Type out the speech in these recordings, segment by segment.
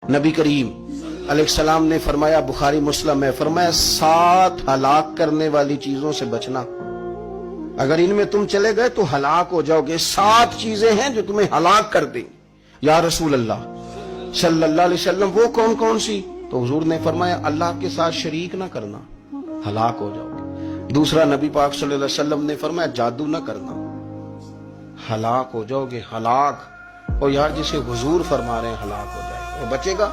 نبی کریم علیہ السلام نے فرمایا، بخاری مسلم ہے، فرمایا 7 ہلاک کرنے والی چیزوں سے بچنا، اگر ان میں تم چلے گئے تو ہلاک ہو جاؤ گے۔ 7 چیزیں ہیں جو تمہیں ہلاک کر دیں۔ یا رسول اللہ صلی اللہ علیہ وسلم وہ کون کون سی؟ تو حضور نے فرمایا اللہ کے ساتھ شریک نہ کرنا، ہلاک ہو جاؤ گے۔ دوسرا نبی پاک صلی اللہ علیہ وسلم نے فرمایا جادو نہ کرنا، ہلاک ہو جاؤ گے، ہلاک۔ اور یار جسے حضور فرما رہے ہیں ہلاک ہو جائے گا، وہ بچے گا؟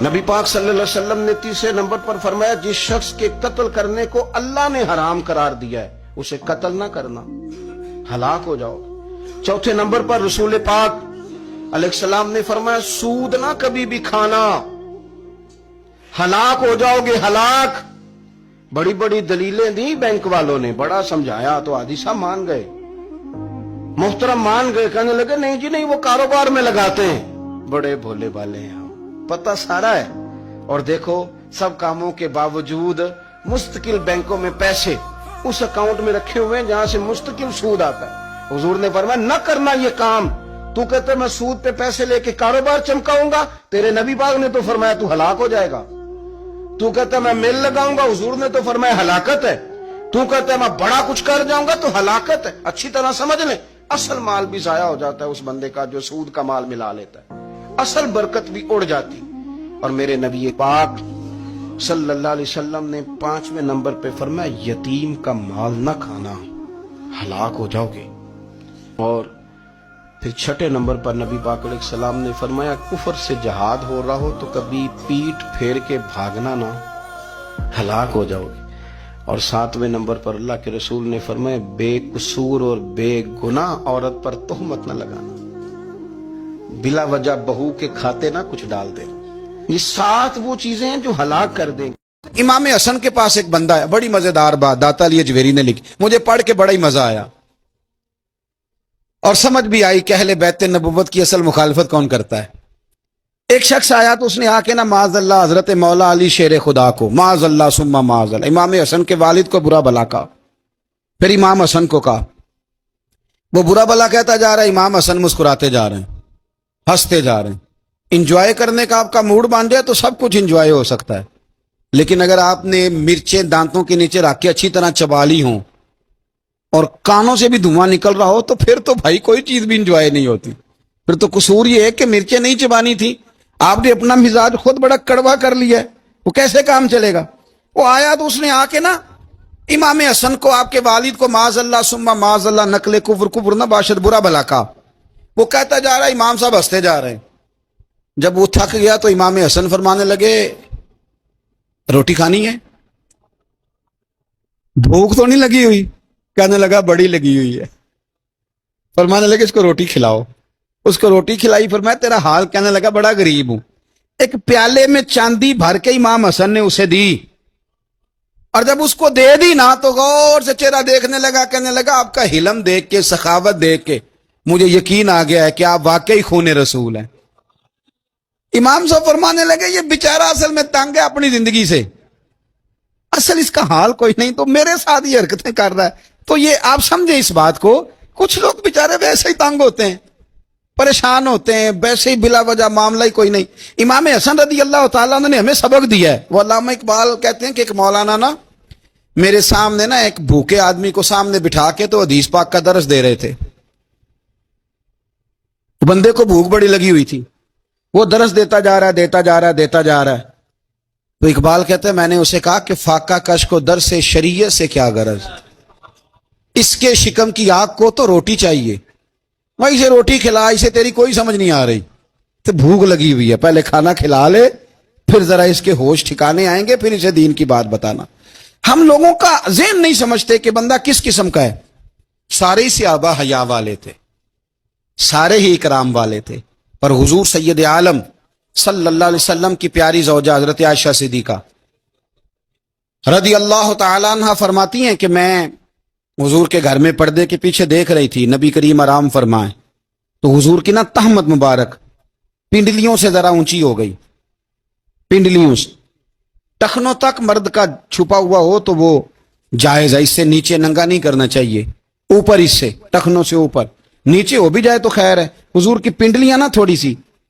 نبی پاک صلی اللہ علیہ وسلم نے تیسرے نمبر پر فرمایا جس شخص کے قتل کرنے کو اللہ نے حرام قرار دیا ہے اسے قتل نہ کرنا، ہلاک ہو جاؤ گے۔ چوتھے نمبر پر رسول پاک علیہ السلام نے فرمایا سود نہ کبھی بھی کھانا، ہلاک ہو جاؤ گے، ہلاک۔ بڑی بڑی دلیلیں دی بینک والوں نے، بڑا سمجھایا تو حاجی صاحب مان گئے، محترم مان گئے، کہنے لگے نہیں جی نہیں، وہ کاروبار میں لگاتے ہیں۔ بڑے بھولے والے ہیں، پتہ سارا ہے۔ اور دیکھو سب کاموں کے باوجود مستقل بینکوں میں پیسے اس اکاؤنٹ میں رکھے ہوئے ہیں جہاں سے مستقل سود آتا ہے۔ حضور نے فرمایا نہ کرنا یہ کام۔ تو کہتے میں سود پہ پیسے لے کے کاروبار چمکاؤں گا، تیرے نبی پاک نے تو فرمایا تو ہلاک ہو جائے گا۔ تو کہتا میں میل لگاؤں گا، حضور نے تو فرمایا ہلاکت ہے۔ تو کہتا میں بڑا کچھ کر جاؤں گا تو ہلاکت ہے۔ اچھی طرح سمجھ لیں، اصل مال بھی ضائع ہو جاتا ہے اس بندے کا جو سود کا مال ملا لیتا ہے، اصل برکت بھی اڑ جاتی۔ اور میرے نبی پاک صلی اللہ علیہ وسلم نے 5ویں نمبر پہ فرمایا یتیم کا مال نہ کھانا، ہلاک ہو جاؤ گے۔ اور پھر 6 نمبر پر نبی پاک علیہ السلام نے فرمایا کفر سے جہاد ہو رہا ہو تو کبھی پیٹ پھیر کے بھاگنا نہ، ہلاک ہو جاؤ گے۔ اور 7ویں نمبر پر اللہ کے رسول نے فرمایا بے قصور اور بے گناہ عورت پر تہمت نہ لگانا، بلا وجہ بہو کے کھاتے نہ کچھ ڈال دے۔ یہ 7 وہ چیزیں ہیں جو ہلاک کر دیں۔ امام حسن کے پاس ایک بندہ ہے، بڑی مزیدار بات داتا علی اجویری نے لکھی، مجھے پڑھ کے بڑا ہی مزہ آیا اور سمجھ بھی آئی کہ اہل بیت نبوت کی اصل مخالفت کون کرتا ہے۔ ایک شخص آیا تو اس نے آ کے نا معاذ اللہ حضرت مولا علی شیر خدا کو، معاذ اللہ ثم معاذ اللہ، امام حسن کے والد کو برا بلا کہا، پھر امام حسن کو کہا، وہ برا بلا کہتا جا رہا ہے، امام حسن مسکراتے جا رہے ہیں، ہنستے جا رہے ہیں۔ انجوائے کرنے کا آپ کا موڈ بن جائے تو سب کچھ انجوائے ہو سکتا ہے، لیکن اگر آپ نے مرچیں دانتوں کے نیچے رکھ کے اچھی طرح چبا لی ہوں اور کانوں سے بھی دھواں نکل رہا ہو تو پھر تو بھائی کوئی چیز بھی انجوائے نہیں ہوتی۔ پھر تو قصور یہ ہے کہ مرچیں نہیں چبانی تھی، آپ نے اپنا مزاج خود بڑا کڑوا کر لیا ہے، وہ کیسے کام چلے گا؟ وہ آیا تو اس نے آ کے نا امام حسن کو، آپ کے والد کو معاذ اللہ ثم معاذ اللہ نقل کفر نہ باشد برا بلا کہا۔ وہ کہتا جا رہا ہے، امام صاحب ہنستے جا رہے ہیں۔ جب وہ تھک گیا تو امام حسن فرمانے لگے روٹی کھانی ہے؟ بھوک تو نہیں لگی ہوئی؟ کہنے لگا بڑی لگی ہوئی ہے۔ فرمانے لگے اس کو روٹی کھلاؤ۔ اس کو روٹی کھلائی، فرمایا تیرا حال؟ کہنے لگا بڑا غریب ہوں۔ ایک پیالے میں چاندی بھر کے امام حسن نے اسے دی، اور جب اس کو دے دی نا تو غور سے چہرہ دیکھنے لگا، کہنے لگا آپ کا حلم دیکھ کے، سخاوت دیکھ کے مجھے یقین آ گیا ہے کہ آپ واقعی خون رسول ہیں۔ امام صاحب فرمانے لگے یہ بیچارہ اصل میں تنگ ہے اپنی زندگی سے، اصل اس کا حال کوئی نہیں تو میرے ساتھ یہ حرکتیں کر رہا ہے۔ تو یہ آپ سمجھیں اس بات کو، کچھ لوگ بیچارے ویسے ہی تنگ ہوتے ہیں، پریشان ہوتے ہیں، ویسے ہی بلا وجہ معاملہ ہی کوئی نہیں۔ امام حسن رضی اللہ تعالیٰ عنہ نے ہمیں سبق دیا ہے۔ وہ علامہ اقبال کہتے ہیں کہ ایک مولانا نا میرے سامنے نا ایک بھوکے آدمی کو سامنے بٹھا کے تو حدیث پاک کا درس دے رہے تھے۔ بندے کو بھوک بڑی لگی ہوئی تھی، وہ درس دیتا جا رہا ہے۔ تو اقبال کہتے ہیں میں نے اسے کہا کہ فاقہ کش کو درس شریعت سے کیا غرض، اس کے شکم کی آگ کو تو روٹی چاہیے، وہیں سے روٹی کھلا، اسے تیری کوئی سمجھ نہیں آ رہی، تو بھوک لگی ہوئی ہے، پہلے کھانا کھلا لے، پھر ذرا اس کے ہوش ٹھکانے آئیں گے، پھر اسے دین کی بات بتانا۔ ہم لوگوں کا ذہن نہیں سمجھتے کہ بندہ کس قسم کا ہے۔ سارے ہی صحابہ حیا والے تھے، سارے ہی اکرام والے تھے، پر حضور سید عالم صلی اللہ علیہ وسلم کی پیاری زوجہ حضرت عائشہ صدیقہ رضی اللہ تعالی عنہ فرماتی ہیں کہ میں حضور کے گھر میں پردے کے پیچھے دیکھ رہی تھی، نبی کریم آرام فرمائیں تو حضور کی نا تہمت مبارک پنڈلیوں سے ذرا اونچی ہو گئی، پنڈلیوں سے ٹخنوں تک مرد کا چھپا ہوا ہو تو وہ جائز ہے، اس سے نیچے ننگا نہیں کرنا چاہیے، اوپر اس سے ٹخنوں سے اوپر، نیچے ہو بھی جائے تو خیر ہے۔ حضور کی پنڈلیاں نا تھوڑی سی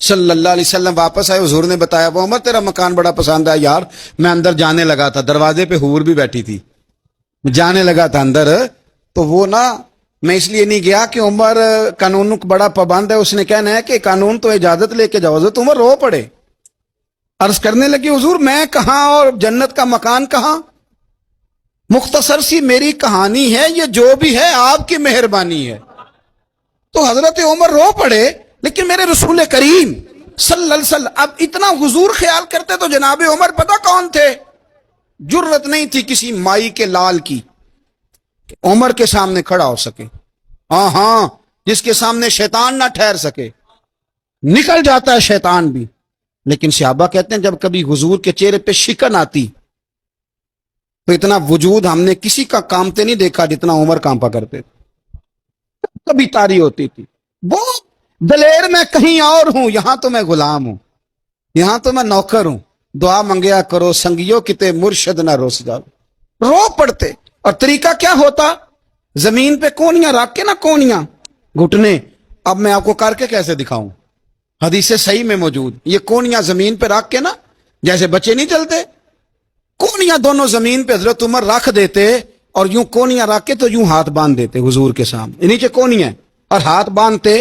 صلی اللہ علیہ وسلم واپس آئے, حضور نے بتایا وہ عمر تیرا مکان بڑا پسند ہے یار. میں اندر جانے لگا تھا, دروازے پہ حور بھی بیٹھی تھی, جانے لگا تھا اندر, تو وہ نا میں اس لیے نہیں گیا کہ عمر قانون کا بڑا پابند ہے, اس نے کہنا ہے کہ قانون تو اجازت لے کے جاؤ. حضرت عمر رو پڑے, عرض کرنے لگی حضور میں کہاں اور جنت کا مکان کہاں, مختصر سی میری کہانی ہے, یہ جو بھی ہے آپ کی مہربانی ہے. تو حضرت عمر رو پڑے, لیکن میرے رسول کریم صلی اللہ علیہ وسلم اب اتنا حضور خیال کرتے تو جناب عمر پتہ کون تھے, جرت نہیں تھی کسی مائی کے لال کی عمر کے سامنے کھڑا ہو سکے. ہاں جس کے سامنے شیطان نہ ٹھہر سکے, نکل جاتا ہے شیطان بھی. لیکن صحابہ کہتے ہیں جب کبھی حضور کے چہرے پہ شکن آتی تو اتنا وجود ہم نے کسی کا کامتے نہیں دیکھا جتنا عمر کانپا کرتے تھے. کبھی تاری ہوتی تھی وہ دلیر میں کہیں اور ہوں, یہاں تو میں غلام ہوں, یہاں تو میں نوکر ہوں, دعا منگیا کرو سنگیو کتے مرشد نہ روس جاؤ. رو پڑتے. اور طریقہ کیا ہوتا, زمین پہ کونیاں رکھ کے نا, کونیاں گھٹنے, اب میں آپ کو کر کے کیسے دکھاؤں, حدیث صحیح میں موجود, یہ کونیاں زمین پہ رکھ کے نا, جیسے بچے نہیں چلتے, کونیاں دونوں زمین پہ حضرت عمر رکھ دیتے اور یوں کونیاں رکھ کے تو یوں ہاتھ باندھ دیتے حضور کے سامنے, نیچے کونیاں اور ہاتھ باندھتے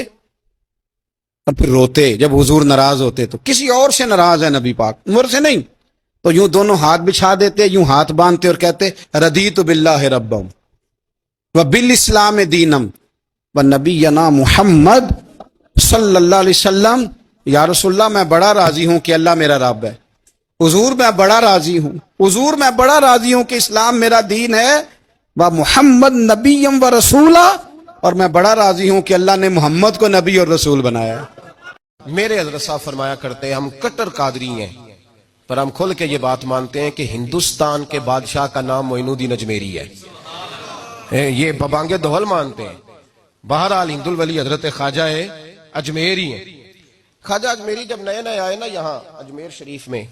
اور پھر روتے. جب حضور ناراض ہوتے تو کسی اور سے ناراض ہے نبی پاک, عمر سے نہیں, تو یوں دونوں ہاتھ بچھا دیتے, یوں ہاتھ باندھتے اور کہتے رضیت باللہ ربم وبالاسلام دینم ونبینا محمد صلی اللہ علیہ وسلم. یا رسول اللہ میں بڑا راضی ہوں کہ اللہ میرا رب ہے, حضور میں بڑا راضی ہوں, حضور میں بڑا راضی ہوں کہ اسلام میرا دین ہے, و محمد نبیم و رسولہ, اور میں بڑا راضی ہوں کہ اللہ نے محمد کو نبی اور رسول بنایا ہے. میرے حضرت صاحب فرمایا کرتے ہیں ہم کٹر قادری ہیں, پر ہم کھل کے یہ بات مانتے ہیں کہ ہندوستان کے بادشاہ کا نام معین الدین اجمیری ہے. یہ ببانگ دوہل مانتے ہیں. بہرحال ہند الولی حضرت خواجہ اجمیری ہیں. خواجہ اجمیری جب نئے نئے آئے نا یہاں اجمیر شریف میں,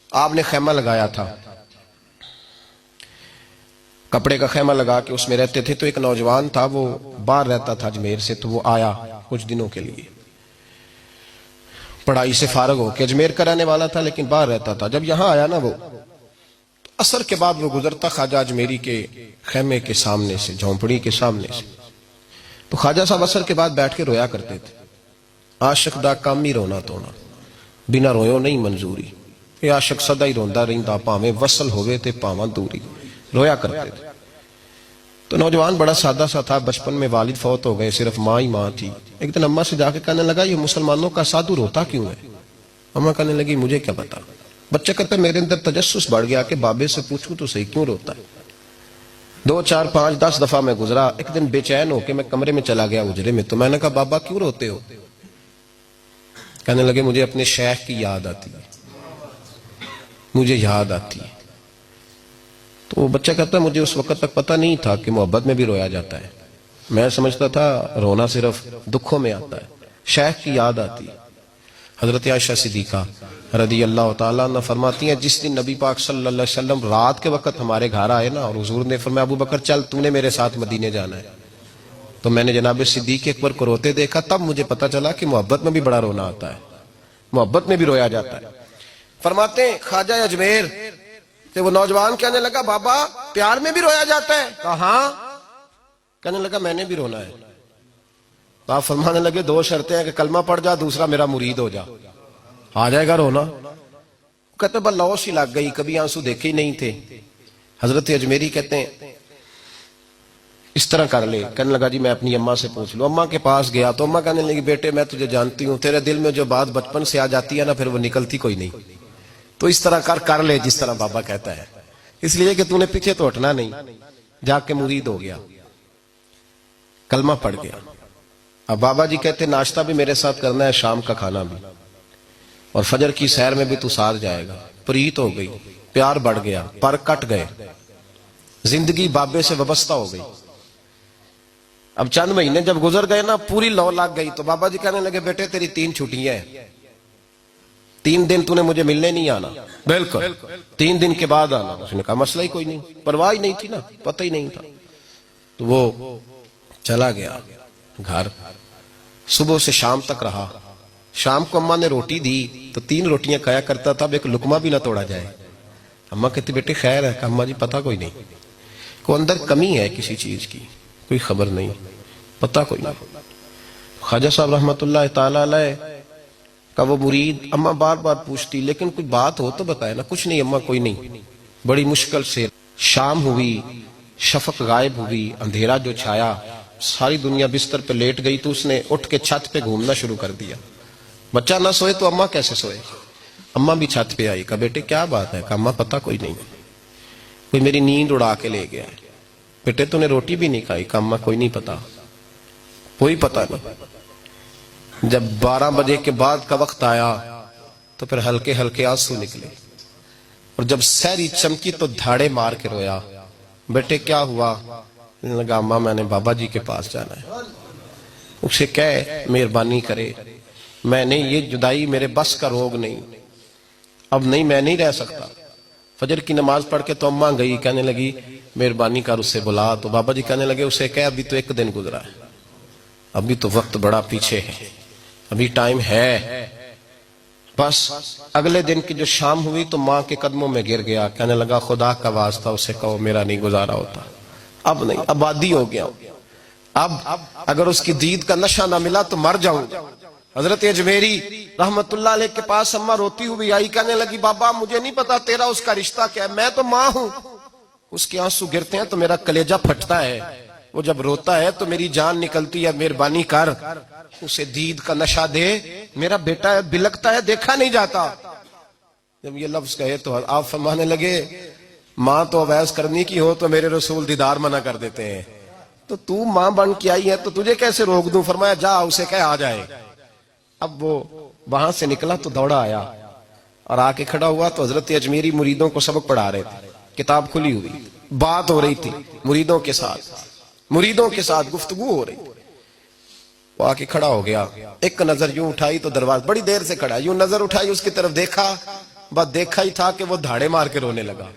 آپ نے خیمہ لگایا تھا, کپڑے کا خیمہ لگا کے اس میں رہتے تھے. تو ایک نوجوان تھا, وہ باہر رہتا تھا اجمیر سے, تو وہ آیا کچھ دنوں کے لیے, پڑھائی سے فارغ ہو کے, اجمیر کا رہنے والا تھا لیکن باہر رہتا تھا. جب یہاں آیا نا وہ, عصر کے بعد وہ گزرتا خواجہ اجمیری کے خیمے کے سامنے سے, جھونپڑی کے سامنے سے, تو خواجہ صاحب عصر کے بعد بیٹھ کے رویا کرتے تھے. عاشق دا کام ہی رونا تونا, بنا رویوں نہیں منظوری, یہ عاشق سدا ہی روندا رہندا پاویں وصل ہوئے تے پاواں دوری, رویا کرتے تھے. تو نوجوان بڑا سادہ سا تھا, بچپن میں والد فوت ہو گئے, صرف ماں ہی ماں تھی. ایک دن اماں سے جا کے کہنے لگا یہ مسلمانوں کا سادھو روتا کیوں ہے؟ اماں کہنے لگی مجھے کیا پتا. بچہ کہتا میرے اندر تجسس بڑھ گیا کہ بابے سے پوچھوں تو صحیح کیوں روتا ہے. 2 4 5 10 دفعہ میں گزرا. ایک دن بے چین ہو کے میں کمرے میں چلا گیا اجرے میں, تو میں نے کہا بابا کیوں روتے ہو؟ کہنے لگے مجھے اپنے شیخ کی یاد آتی ہے, مجھے یاد آتی ہے. تو وہ بچہ کہتا ہے مجھے اس وقت تک پتہ نہیں تھا کہ محبت میں بھی رویا جاتا ہے, میں سمجھتا تھا رونا صرف دکھوں میں آتا ہے, شیخ کی یاد آتی ہے. حضرت عائشہ صدیقہ رضی اللہ تعالیٰ عنہ فرماتی ہیں جس دن نبی پاک صلی اللہ علیہ وسلم رات کے وقت ہمارے گھر آئے نا, اور حضور نے فرمایا ابو بکر چل تو نے میرے ساتھ مدینے جانا ہے, تو میں نے جناب صدیق اکبر کو روتے دیکھا, تب مجھے پتا چلا کہ محبت میں بھی بڑا رونا آتا ہے, محبت میں بھی رویا جاتا ہے. فرماتے ہیں خواجہ اجمیر, تو وہ نوجوان کہنے لگا بابا پیار میں بھی رویا جاتا ہے؟ کہاں. کہنے لگا میں نے بھی رونا ہے. تو آپ فرمانے لگے 2 شرطیں ہیں کہ کلمہ پڑھ جا, دوسرا میرا مرید ہو جا, آ جائے گا رونا. کہتے بس لوس ہی لگ گئی, کبھی آنسو دیکھے ہی نہیں تھے. حضرت اجمیری کہتے ہیں اس طرح کر لے. کہنے لگا جی میں اپنی اماں سے پوچھ لوں. اماں کے پاس گیا تو اماں کہنے لگی بیٹے میں تجھے جانتی ہوں, تیرے دل میں جو بات بچپن سے آ جاتی ہے نا پھر وہ نکلتی کوئی نہیں, تو اس طرح کر لے جس طرح بابا کہتا ہے, اس لیے کہ تو نے پیچھے تو ہٹنا نہیں. جا کے مرید ہو گیا, کلمہ پڑھ گیا. اب بابا جی کہتے ناشتہ بھی میرے ساتھ کرنا ہے, شام کا کھانا بھی, اور فجر کی سیر میں بھی تو ساتھ جائے گا. پریت ہو گئی, پیار بڑھ گیا, پر کٹ گئے, زندگی بابے سے وابستہ ہو گئی. اب چند مہینے جب گزر گئے نا پوری لو لگ گئی. تو بابا جی کہنے لگے بیٹے تیری 3 چھٹیاں ہیں, 3 دن تو نے مجھے ملنے نہیں آنا. بالکل 3 دن کے بعد آنا. اس نے کہا مسئلہ ہی کوئی نہیں, پرواہ ہی نہیں تھی نا, پتہ ہی نہیں تھا. تو وہ چلا گیا گھر, صبح سے شام تک رہا, شام کو اماں نے روٹی دی تو 3 روٹیاں کھایا کرتا تھا، اب ایک لقمہ بھی نہ توڑا جائے۔ اماں کہتی بیٹے خیر ہے، کہ اماں جی پتہ کوئی نہیں، کوئی اندر کمی ہے کسی چیز کی، کوئی خبر نہیں، پتہ کوئی نہیں۔ خواجہ صاحب رحمت اللہ تعالی علیہ کا وہ مرید اماں بار بار پوچھتی لیکن کوئی بات ہو تو بتائے نا، کچھ نہیں اماں کوئی نہیں۔ بڑی مشکل سے شام ہوئی، شفق غائب ہوئی، اندھیرا جو چھایا، ساری دنیا بستر پہ لیٹ گئی تو اس نے اٹھ کے چھت پہ گھومنا شروع کر دیا۔ بچہ نہ سوئے تو اماں کیسے سوئے؟ اماں بھی چھت پہ آئی، کہا بیٹے کیا بات ہے؟ کہا اماں پتہ کوئی نہیں، کوئی میری نیند اڑا کے لے گیا۔ بیٹے تو نے روٹی بھی نہیں کھائی؟ کہا اماں کوئی نہیں پتا، کوئی پتہ نہیں۔ جب 12 بجے کے بعد کا وقت آیا تو پھر ہلکے ہلکے آنسو نکلے، اور جب سحری چمکی تو دھاڑے مار کے رویا۔ بیٹے کیا ہوا؟ لگا اماں میں نے بابا جی کے پاس جانا ہے، اسے کہے مہربانی کرے، میں نے یہ جدائی میرے بس کا روگ نہیں، اب نہیں میں نہیں رہ سکتا۔ فجر کی نماز پڑھ کے تو اماں گئی، کہنے لگی مہربانی کر اسے بلا، تو بابا جی کہنے لگے اسے کہے ابھی تو 1 دن گزرا ہے، ابھی تو وقت بڑا پیچھے ہے، ابھی ٹائم ہے۔ بس اگلے دن کی جو شام ہوئی تو ماں کے قدموں میں گر گیا، کہنے لگا خدا کا واسطہ اسے کہو میرا نہیں گزارا ہوتا، اب نہیں، اب عادی ہو گیا، اب اگر اس کی دید کا نشہ نہ ملا تو مر جاؤں۔ حضرت اجمیری رحمت اللہ علیہ کے پاس اماں روتی ہوئی آئی، کہنے لگی بابا مجھے نہیں پتا تیرا اس کا رشتہ کیا ہے، میں تو ماں ہوں، اس کے آنسو گرتے ہیں تو میرا کلیجہ پھٹتا ہے، وہ جب روتا ہے تو میری جان نکلتی ہے، مہربانی کر اسے دید کا نشہ دے، میرا بیٹا ہے بلکتا ہے دیکھا نہیں جاتا۔ جب یہ لفظ کہے تو آپ فرمانے لگے ماں تو اویس کرنی کی ہو تو میرے رسول دیدار منع کر دیتے ہیں، تو ماں بن کے آئی ہے تو تجھے کیسے روک دوں؟ فرمایا جا اسے کہے آ جائے۔ اب وہ وہاں سے نکلا تو دوڑا آیا اور آ کے کھڑا ہوا تو حضرت اجمیری مریدوں کو سبق پڑھا رہے تھے، کتاب کھلی ہوئی، بات ہو رہی تھی مریدوں کے ساتھ گفتگو ہو رہی تھی۔ وہ آ کے کھڑا ہو گیا، ایک نظر یوں اٹھائی تو دروازہ، بڑی دیر سے کھڑا، یوں نظر اٹھائی اس کی طرف دیکھا، بس دیکھا ہی تھا کہ وہ دھاڑے مار کے رونے لگا۔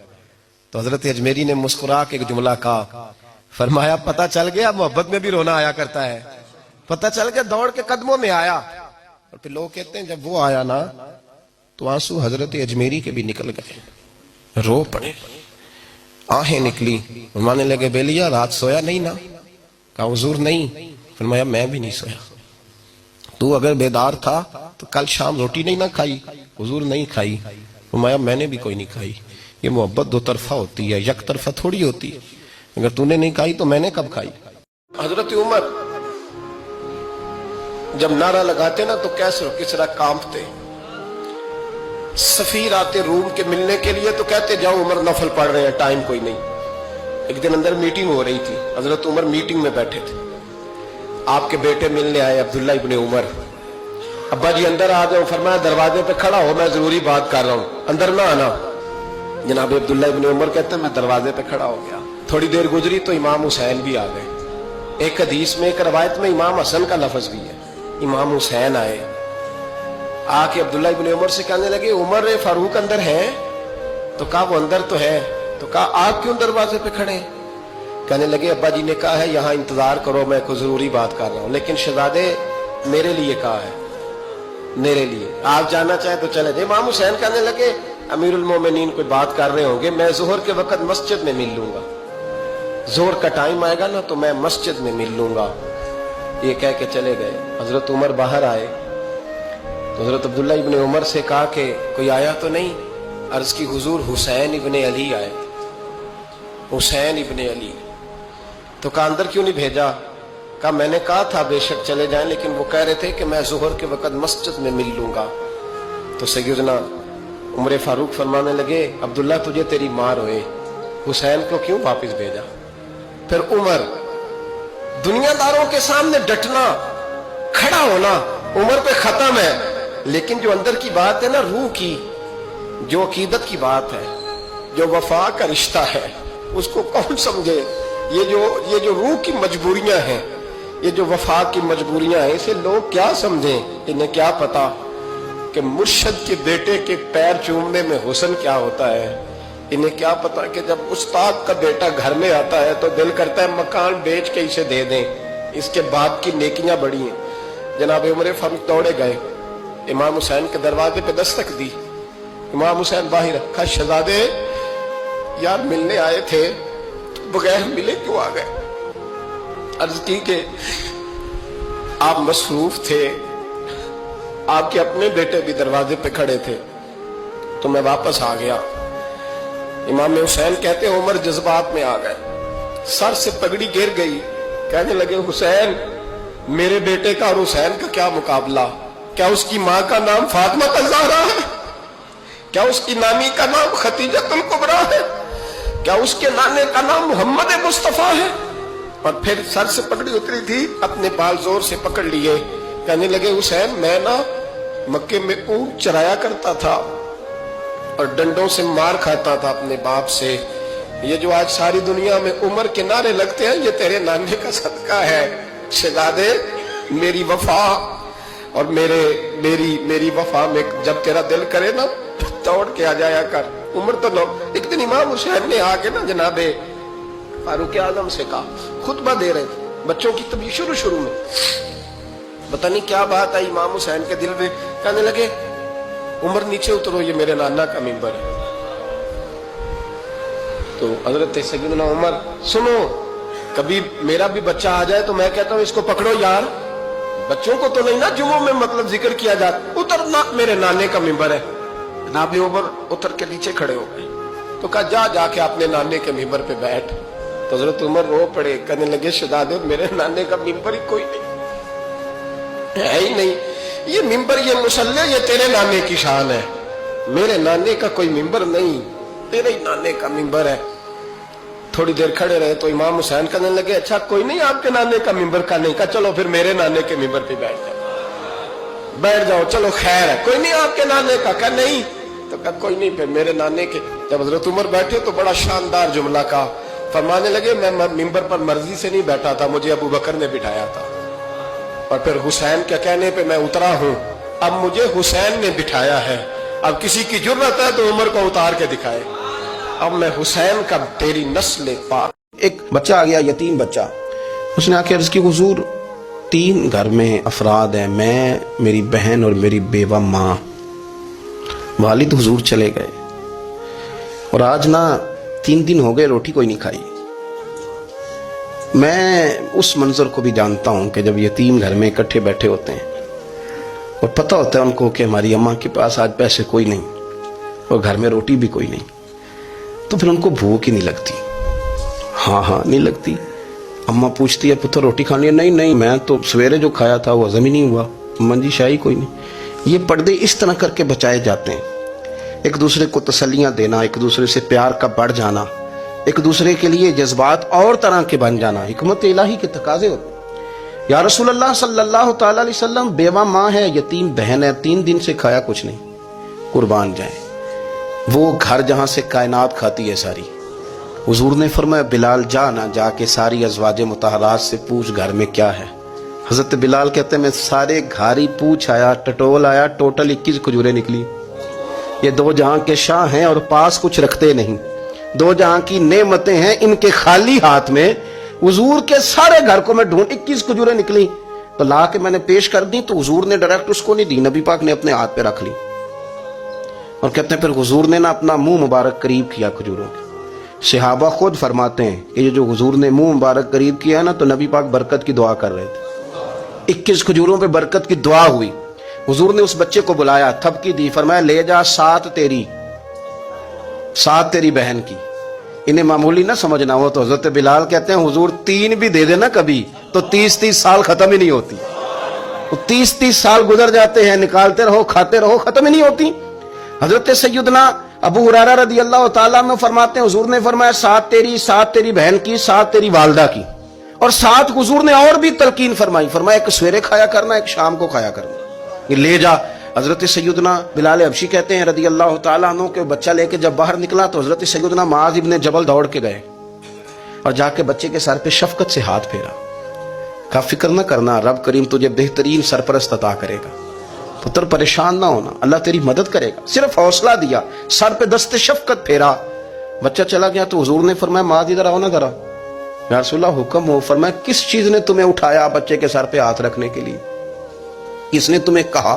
تو حضرت اجمیری نے مسکرا کے ایک جملہ کہا، فرمایا پتہ چل گیا محبت میں بھی رونا آیا کرتا ہے، پتہ چل گیا، دوڑ کے قدموں میں آیا۔ اور پھر لوگ کہتے ہیں جب وہ آیا نا تو آنسو حضرت اجمیری کے بھی نکل گئے، رو پڑے، آہیں نکلی، فرمانے لگے بیلیا رات سویا نہیں نا؟ کہا حضور نہیں۔ فرمایا میں بھی نہیں سویا، تو اگر بیدار تھا تو کل شام روٹی نہیں نہ کھائی؟ حضور نہیں کھائی۔ فرمایا میں نے بھی کوئی نہیں کھائی، یہ محبت 2 طرفہ ہوتی ہے، یک طرفہ تھوڑی ہوتی ہے، اگر تو نے نہیں کھائی تو میں نے کب کھائی؟ حضرت عمر جب نعرہ لگاتے نا تو کیسر و کسرا کانپتے، سفیر آتے روم کے ملنے کے لیے تو کہتے جاؤ عمر نفل پڑھ رہے ہیں، ٹائم کوئی نہیں۔ ایک دن اندر میٹنگ ہو رہی تھی، حضرت عمر میٹنگ میں بیٹھے تھے، آپ کے بیٹے ملنے آئے عبداللہ ابن عمر، ابا جی اندر آ جاؤ، فرمایا دروازے پہ کھڑا ہو میں ضروری بات کر رہا ہوں، اندر نہ آنا۔ جناب عبداللہ ابن عمر کہتے ہیں میں دروازے پہ کھڑا ہو گیا، تھوڑی دیر گزری تو امام حسین بھی آ گئے، ایک حدیث میں ایک روایت میں امام حسن کا لفظ بھی ہے، امام حسین آئے، آ کے عبداللہ ابن عمر سے کہنے لگے عمر فاروق اندر ہے؟ تو کہا وہ اندر تو ہے۔ تو کہا آپ کیوں دروازے پہ کھڑے؟ کہنے لگے ابا جی نے کہا ہے یہاں انتظار کرو، میں کوئی ضروری بات کر رہا ہوں، لیکن شہزادے میرے لیے کہا ہے، میرے لیے آپ جانا چاہیں تو چلے جائیں۔ امام حسین کہنے لگے امیر المومنین کوئی بات کر رہے ہوں گے، میں ظہر کے وقت مسجد میں مل لوں گا، ظہر کا ٹائم آئے گا نا تو میں مسجد میں مل لوں گا۔ یہ کہہ کے چلے گئے۔ حضرت عمر باہر آئے تو حضرت عبداللہ ابن عمر سے کہا کہ کوئی آیا تو نہیں؟ عرض کی حضور حسین ابن علی آئے، حسین ابن علی۔ تو کہا اندر کیوں نہیں بھیجا؟ کہا میں نے کہا تھا بے شک چلے جائیں، لیکن وہ کہہ رہے تھے کہ میں ظہر کے وقت مسجد میں مل لوں گا۔ تو سیدنا عمر فاروق فرمانے لگے عبداللہ تجھے تیری ماں روئے، حسین کو کیوں واپس بھیجا؟ پھر عمر دنیا داروں کے سامنے ڈٹنا، کھڑا ہونا عمر پہ ختم ہے، لیکن جو اندر کی بات ہے نا، روح کی، جو عقیدت کی بات ہے، جو وفا کا رشتہ ہے، اس کو کون سمجھے؟ یہ جو روح کی مجبوریاں ہیں، یہ جو وفا کی مجبوریاں ہیں، اسے لوگ کیا سمجھیں؟ انہیں کیا پتا کہ مرشد کے بیٹے کے پیر چومنے میں حسن کیا ہوتا ہے؟ انہیں کیا پتا کہ جب استاد کا بیٹا گھر میں آتا ہے تو دل کرتا ہے مکان بیچ کے اسے دے دیں، اس کے باپ کی نیکیاں بڑی ہیں۔ جناب عمر فاروق دوڑے گئے، امام حسین کے دروازے پہ دستک دی. امام حسین باہر رکھا. شہزادے یار ملنے آئے تھے تو بغیر ملے کیوں آ گئے؟ عرض کی کہ آپ مصروف تھے, آپ کے اپنے بیٹے بھی دروازے پہ کھڑے تھے تو میں واپس آ گیا. امام حسین کہتے ہیں عمر جذبات میں آ گئے, سر سے پگڑی گر گئی. کہنے لگے حسین, میرے بیٹے کا اور حسین کا کیا مقابلہ؟ کیا اس کی ماں کا نام فاطمہ الزہرا ہے؟ کیا اس کی نانی کا نام خدیجہ الکبریٰ ہے؟ کیا اس کے نانے کا نام محمد مصطفیٰ ہے؟ اور پھر سر سے پگڑی اتری تھی, اپنے بال زور سے پکڑ لیے. کہنے لگے حسین, میں نا مکے میں اونٹ چرایا کرتا تھا اور ڈنڈوں سے مار کھاتا تھا اپنے باپ سے. یہ جو آج ساری دنیا میں عمر کے نعرے لگتے ہیں یہ تیرے نانے کا صدقہ ہے. شہزادے میری وفا اور میری وفا میں جب تیرا دل کرے نا دوڑ کے آ جایا کر. عمر تو لوگ, ایک دن امام حسین نے آ کے نا جناب فاروق اعظم سے کہا, خطبہ دے رہے تھے بچوں کی تبھی شروع میں, پتہ نہیں کیا بات آئی امام حسین کے دل میں. کہنے لگے عمر نیچے اترو, یہ میرے نانا کا ممبر ہے. تو حضرت سیدنا عمر, سنو, کبھی میرا بھی بچہ آ جائے تو میں کہتا ہوں اس کو پکڑو یار, بچوں کو تو نہیں نا جمعوں میں مطلب ذکر کیا جاتا, اترنا میرے نانے کا ممبر ہے. جناب عمر اتر کے نیچے کھڑے ہو گئے تو کہا جا کے اپنے نانے کے ممبر پہ بیٹھ. تو حضرت عمر رو پڑے. کہنے لگے شہزادے میرے نانے کا ممبر ہی کوئی نہیں ہے ہی نہیں, یہ ممبر یہ مصلی یہ تیرے نانے کی شان ہے, میرے نانے کا کوئی ممبر نہیں, تیرے ہی نانے کا ممبر ہے. تھوڑی دیر کھڑے رہے تو امام حسین کہنے لگے اچھا کوئی نہیں آپ کے نانے کا ممبر کا نہیں. کہا چلو پھر میرے نانے کے ممبر پہ بیٹھ جاؤ, چلو خیر ہے, کوئی نہیں آپ کے نانے کا. کہا نہیں. تو کہا کوئی نہیں پھر میرے نانے کے. جب حضرت عمر بیٹھے تو بڑا شاندار جملہ کہا, فرمانے لگے میں ممبر پر مرضی سے نہیں بیٹھا تھا, مجھے ابو بکر نے بٹھایا تھا, اور پھر حسین کے کہنے پہ میں اترا ہوں, اب مجھے حسین نے بٹھایا ہے. اب کسی کی جرت ہے تو عمر کو اتار کے دکھائے, اب میں حسین کا تیری نسل پاک. ایک بچہ آ گیا, یتیم بچہ. اس نے آ کے عرض کی حضور 3 گھر میں افراد ہیں, میں, میری بہن اور میری بیوہ ماں. والد حضور چلے گئے اور آج نا 3 دن ہو گئے روٹی کوئی نہیں کھائی. میں اس منظر کو بھی جانتا ہوں کہ جب یتیم گھر میں اکٹھے بیٹھے ہوتے ہیں اور پتہ ہوتا ہے ان کو کہ ہماری اماں کے پاس آج پیسے کوئی نہیں اور گھر میں روٹی بھی کوئی نہیں, تو پھر ان کو بھوک ہی نہیں لگتی. ہاں نہیں لگتی. اماں پوچھتی ہے پتر روٹی کھانی ہے؟ نہیں میں تو سویرے جو کھایا تھا وہ ہضم ہی نہیں ہوا. اماں جی شاہی کوئی نہیں. یہ پردے اس طرح کر کے بچائے جاتے ہیں, ایک دوسرے کو تسلیاں دینا, ایک دوسرے سے پیار کا بڑھ جانا, ایک دوسرے کے لیے جذبات اور طرح کے بن جانا, حکمت الہی کے تقاضے ہوتے ہیں. یا رسول اللہ صلی اللہ تعالی علیہ وسلم, بیوہ ماں ہے, یتیم بہن ہے, 3 دن سے کھایا کچھ نہیں, قربان جائیں. وہ گھر جہاں سے کائنات کھاتی ہے ساری. حضور نے فرمایا بلال جا کے ساری ازواج مطہرات سے پوچھ گھر میں کیا ہے. حضرت بلال کہتے ہیں میں سارے گھاری پوچھ آیا, ٹٹول آیا, ٹوٹل 21 کھجوریں نکلی. یہ 2 جہاں کے شاہ ہیں اور پاس کچھ رکھتے نہیں, 2 جہاں کی نعمتیں ہیں ان کے خالی ہاتھ میں. حضور کے سارے گھر کو میں ڈھونڈ 21 کھجوریں نکلی تو لا کے میں نے پیش کر دی, تو حضور نے ڈائریکٹ اس کو نہیں دی, نبی پاک نے اپنے ہاتھ پہ رکھ لی. اور کہتے ہیں پھر حضور نے نا اپنا منہ مبارک قریب کیا کھجوروں کے. صحابہ خود فرماتے ہیں کہ یہ جو حضور نے منہ مبارک قریب کیا نا تو نبی پاک برکت کی دعا کر رہے تھے. 21 کھجوروں پہ برکت کی دعا ہوئی. حضور نے اس بچے کو بلایا, تھپکی دی, فرمایا لے جا 7 تیری بہن کی. انہیں معمولی نہ سمجھنا ہو تو حضرت بلال کہتے ہیں حضور 3 بھی دے دینا کبھی تو 30 سال ختم ہی نہیں ہوتی. 30 سال گزر جاتے ہیں, نکالتے رہو کھاتے رہو, ختم ہی نہیں ہوتی. حضرت سیدنا ابو ہریرہ رضی اللہ تعالیٰ عنہ فرماتے ہیں حضور نے فرمایا 7 تیری بہن کی, 7 تیری والدہ کی, اور 7 حضور نے اور بھی تلقین فرمائی. فرمایا ایک سویرے کھایا کرنا, ایک شام کو کھایا کرنا, یہ لے جا. حضرت سیدنا بلال حبشی کہتے ہیں رضی اللہ تعالیٰ عنہ کہ بچہ لے کے جب باہر نکلا تو حضرت سیدنا معاذ ابن جبل دوڑ کے گئے اور جا کے بچے کے سر پہ شفقت سے ہاتھ پھیرا. کہا فکر نہ کرنا, رب کریم تجھے بہترین سرپرست عطا کرے گا, پتر پریشان نہ ہونا, اللہ تیری مدد کرے گا. صرف حوصلہ دیا, سر پہ دست شفقت پھیرا, بچہ چلا گیا. تو حضور نے فرمایا معاذ ادھر آؤ نا ذرا. یا رسول اللہ حکم ہو. فرمایا کس چیز نے تمہیں اٹھایا بچے کے سر پہ ہاتھ رکھنے کے لیے؟ کس نے تمہیں کہا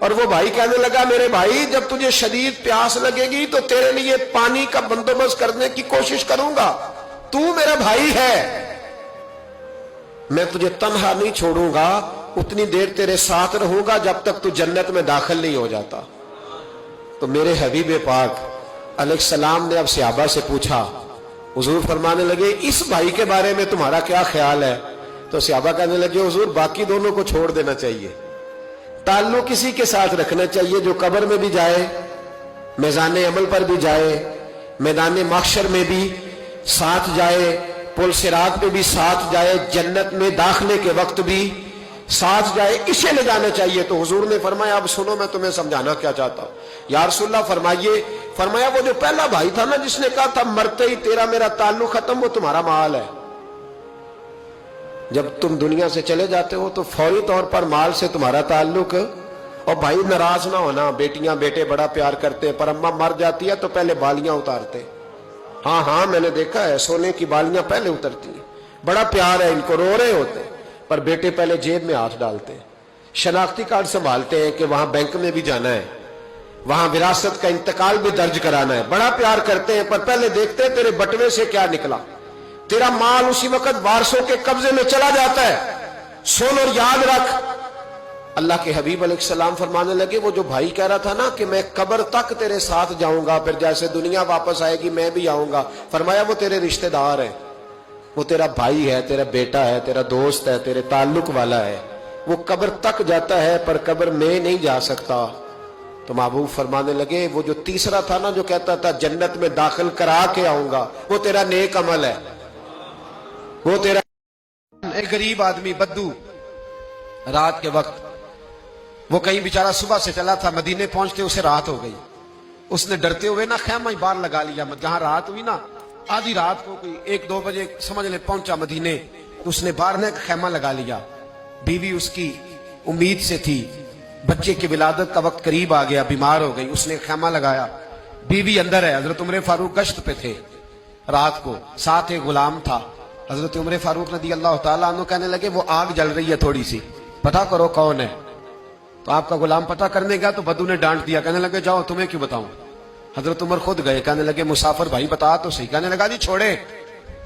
اور وہ بھائی کہنے لگا میرے بھائی جب تجھے شدید پیاس لگے گی تو تیرے لیے پانی کا بندوبست کرنے کی کوشش کروں گا، تو میرا بھائی ہے، میں تجھے تنہا نہیں چھوڑوں گا، اتنی دیر تیرے ساتھ رہوں گا جب تک تو جنت میں داخل نہیں ہو جاتا۔ تو میرے حبیب پاک علیہ السلام نے اب صحابہ سے پوچھا، حضور فرمانے لگے اس بھائی کے بارے میں تمہارا کیا خیال ہے؟ تو صحابہ کہنے لگے حضور باقی دونوں کو چھوڑ دینا چاہیے، تعلق کسی کے ساتھ رکھنا چاہیے جو قبر میں بھی جائے، میزان عمل پر بھی جائے، میدان محشر میں بھی ساتھ جائے، پل صراط پہ بھی ساتھ جائے، جنت میں داخلے کے وقت بھی ساتھ جائے، اسے لے جانا چاہیے۔ تو حضور نے فرمایا اب سنو میں تمہیں سمجھانا کیا چاہتا ہوں۔ یا رسول اللہ فرمائیے، فرمایا وہ جو پہلا بھائی تھا نا جس نے کہا تھا مرتے ہی تیرا میرا تعلق ختم، وہ تمہارا مال ہے، جب تم دنیا سے چلے جاتے ہو تو فوری طور پر مال سے تمہارا تعلق۔ اور بھائی ناراض نہ ہونا، بیٹیاں بیٹے بڑا پیار کرتے پر اماں مر جاتی ہے تو پہلے بالیاں اتارتے، ہاں ہاں میں نے دیکھا ہے، سونے کی بالیاں پہلے اترتی ہیں، بڑا پیار ہے ان کو، رو رہے ہوتے پر بیٹے پہلے جیب میں ہاتھ ڈالتے ہیں، شناختی کارڈ سنبھالتے ہیں کہ وہاں بینک میں بھی جانا ہے، وہاں وراثت کا انتقال بھی درج کرانا ہے، بڑا پیار کرتے ہیں پر پہلے دیکھتے ہیں تیرے بٹوے سے کیا نکلا۔ تیرا مال اسی وقت وارثوں کے قبضے میں چلا جاتا ہے، سن اور یاد رکھ۔ اللہ کے حبیب علیہ السلام فرمانے لگے وہ جو بھائی کہہ رہا تھا نا کہ میں قبر تک تیرے ساتھ جاؤں گا، پھر جیسے دنیا واپس آئے گی میں بھی آؤں گا، فرمایا وہ تیرے رشتہ دار ہے، وہ تیرا بھائی ہے، تیرا بیٹا ہے، تیرا دوست ہے، تیرے تعلق والا ہے، وہ قبر تک جاتا ہے پر قبر میں نہیں جا سکتا۔ تو محبوب فرمانے لگے وہ جو تیسرا تھا نا جو کہتا تھا جنت میں داخل کرا کے آؤں گا، وہ تیرا نیک عمل ہے، وہ تیرا۔ ایک غریب آدمی بدو رات کے وقت وہ کہیں بیچارہ صبح سے چلا تھا، مدینے پہنچتے اسے رات ہو گئی، اس نے ڈرتے ہوئے نا خیمہ ہی باہر لگا لیا، جہاں رات ہوئی نا آدھی رات کو کوئی 1-2 بجے سمجھ لے پہنچا مدینے، تو اس نے باہر نے خیمہ لگا لیا، بیوی اس کی امید سے تھی، بچے کی ولادت کا وقت قریب آ گیا، بیمار ہو گئی، اس نے خیمہ لگایا، بیوی اندر ہے، حضرت عمر فاروق گشت پہ تھے رات کو، ساتھ ایک غلام تھا، حضرت عمر فاروق رضی اللہ تعالیٰ عنہ کہنے لگے وہ آگ جل رہی ہے تھوڑی سی، پتہ کرو کون ہے۔ تو آپ کا غلام پتہ کرنے گیا تو بدو نے ڈانٹ دیا، کہنے لگے جاؤ تمہیں کیوں بتاؤں۔ حضرت عمر خود گئے، کہنے لگے مسافر بھائی بتا تو صحیح، کہنے لگا جی چھوڑے،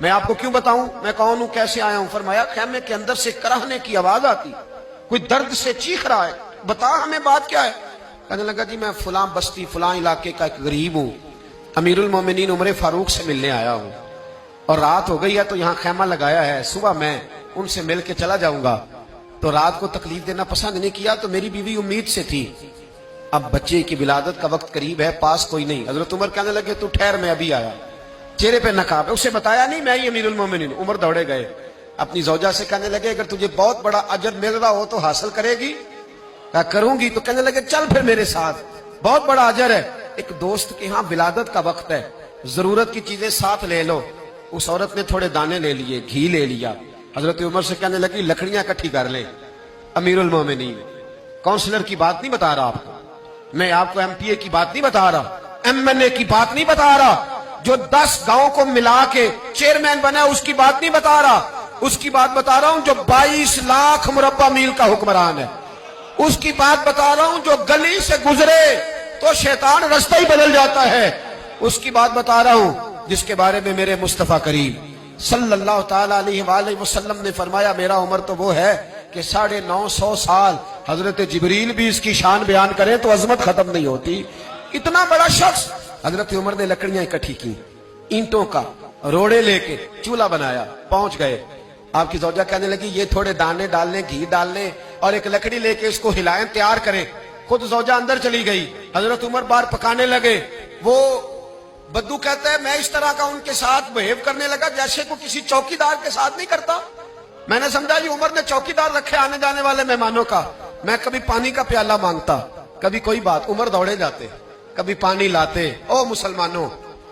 میں آپ کو کیوں بتاؤں، میں کون ہوں کیسے آیا ہوں۔ فرمایا خیمے کے اندر سے کراہنے کی آواز آتی، کوئی درد سے چیخ رہا ہے، بتا ہمیں بات کیا ہے۔ کہنے لگا جی میں فلاں بستی فلاں علاقے کا ایک غریب ہوں، امیر المومنین عمر فاروق سے ملنے آیا ہوں، اور رات ہو گئی ہے تو یہاں خیمہ لگایا ہے، صبح میں ان سے مل کے چلا جاؤں گا، تو رات کو تکلیف دینا پسند نہیں کیا، تو میری بیوی امید سے تھی، اب بچے کی ولادت کا وقت قریب ہے، پاس کوئی نہیں۔ حضرت عمر کہنے لگے تو ٹھہر میں ابھی آیا، چہرے پہ نقاب ہے، اسے بتایا نہیں میں ہی امیر المومنین۔ عمر دوڑے گئے اپنی زوجہ سے، کہنے لگے اگر تجھے بہت بڑا اجر مل رہا ہو تو حاصل کرے گی؟ کہا کروں گی۔ تو کہنے لگے چل پھر میرے ساتھ، بہت بڑا اجر ہے، ایک دوست کے ہاں ولادت کا وقت ہے، ضرورت کی چیزیں ساتھ لے لو۔ اس عورت نے تھوڑے دانے لے لیے، گھی لے لیا، حضرت عمر سے کہنے لگی لکڑیاں اکٹھی کر لیں، امیر المومنین کونسلر کی بات نہیں بتا رہا آپ کو، میں آپ کو MP A کی بات نہیں بتا رہا، MNA کی بات نہیں بتا رہا، جو 10 گاؤں کو ملا کے چیئرمین بنا اس کی بات نہیں بتا رہا، اس کی بات بتا رہا ہوں جو 22 لاکھ مربع میل کا حکمران ہے، اس کی بات بتا رہا ہوں جو گلی سے گزرے تو شیطان رستہ ہی بدل جاتا ہے، اس کی بات بتا رہا ہوں جس کے بارے میں میرے مصطفیٰ کریم صلی اللہ تعالی علیہ وآلہ وسلم نے فرمایا میرا عمر تو وہ ہے کہ 950 سال حضرت جبریل بھی اس کی شان بیان کریں تو عظمت ختم نہیں ہوتی، اتنا بڑا شخص۔ حضرت عمر نے لکڑیاں اکٹھی کی، اینٹوں کا روڑے لے کے چولہا بنایا، پہنچ گئے، آپ کی زوجہ کہنے لگی یہ تھوڑے دانے ڈالنے، گھی ڈالنے اور ایک لکڑی لے کے اس کو ہلائیں، تیار کریں۔ خود زوجہ اندر چلی گئی، حضرت عمر باہر پکانے لگے، وہ بدو کہتا ہے میں اس طرح کا ان کے ساتھ بہیو کرنے لگا جیسے کو کسی چوکیدار کے ساتھ نہیں کرتا، میں نے سمجھا جی عمر نے چوکیدار رکھے آنے جانے والے مہمانوں کا، میں کبھی پانی کا پیالہ مانگتا، کبھی کوئی بات، عمر دوڑے جاتے، کبھی پانی لاتے، او مسلمانوں،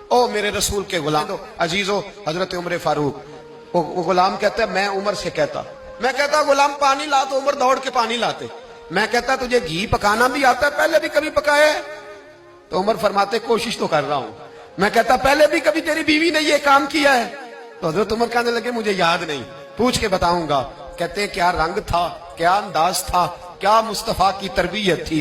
او میرے رسول کے غلام عزیزو، حضرت عمر فاروق، وہ غلام کہتا ہے میں عمر سے کہتا، میں کہتا غلام پانی لا تو عمر دوڑ کے پانی لاتے، میں کہتا تجھے گھی پکانا بھی آتا ہے، پہلے بھی کبھی پکایا ہے؟ تو عمر فرماتے کوشش تو کر رہا ہوں۔ میں کہتا پہلے بھی کبھی تیری بیوی نے یہ کام کیا ہے؟ تو حضرت عمر کہنے لگے مجھے یاد نہیں، پوچھ کے بتاؤں گا۔ کہتے ہیں کیا رنگ تھا، کیا انداز تھا، کیا مصطفیٰ کی تربیت تھی،